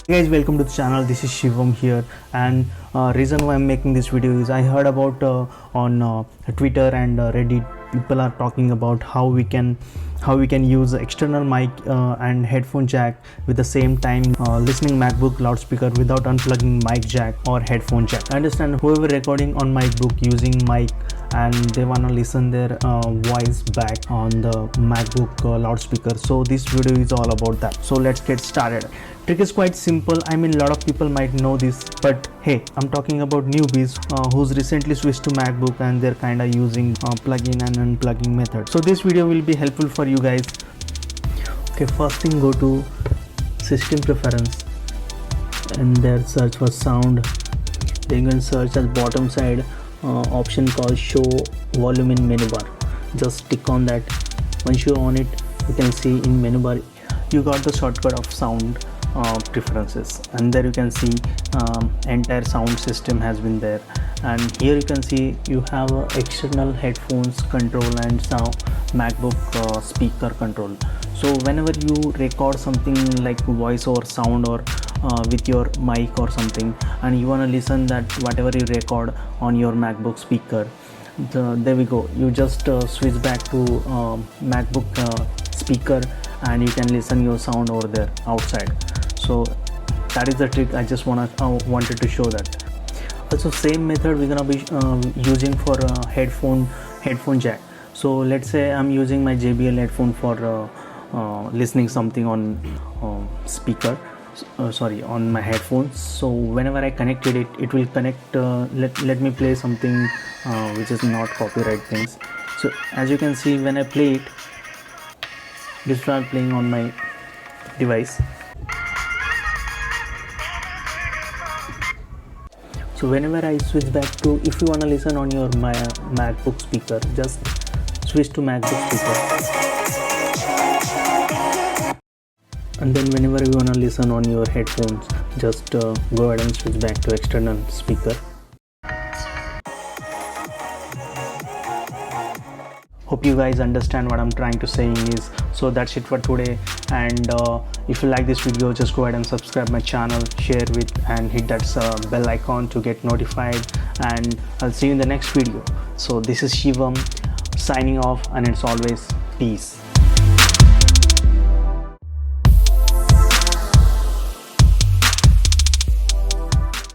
Hey guys, welcome to the channel. This is Shivam here, and reason why I'm making this video is I heard about on Twitter and Reddit people are talking about how we can use external mic and headphone jack with the same time listening MacBook loudspeaker without unplugging mic jack or headphone jack. I understand whoever recording on MacBook using mic and they wanna listen their voice back on the MacBook loudspeaker. So this video is all about that. So let's get started. Trick is quite simple. I mean, a lot of people might know this, but hey, I'm talking about newbies who's recently switched to MacBook and they're kind of using plug-in and unplugging method. So this video will be helpful for you guys. Okay, first thing, go to system preference and there search for sound. Then you can search at bottom side option called show volume in menu bar. Just click on that. Once you're on it, you can see in menu bar you got the shortcut of sound preferences, and there you can see entire sound system has been there, and here you can see you have external headphones control and now MacBook speaker control. So whenever you record something like voice or sound or with your mic or something, and you want to listen that whatever you record on your MacBook speaker, there we go, you just switch back to MacBook speaker and you can listen your sound over there outside. So that is the trick. I just wanted to show that. Also, same method we're gonna be using for headphone jack. So let's say I'm using my JBL headphone for listening something on speaker, on my headphones. So whenever I connected it, it will connect. Let me play something which is not copyright things. So as you can see, when I play it, this start playing on my device. So whenever I switch back to, if you want to listen on your MacBook speaker, just switch to MacBook speaker, and then whenever you want to listen on your headphones, just go ahead and switch back to external speaker. Hope you guys understand what I'm trying to say is. So that's it for today, and if you like this video, just go ahead and subscribe my channel, share with, and hit that bell icon to get notified, and I'll see you in the next video. So this is Shivam signing off, and it's always peace.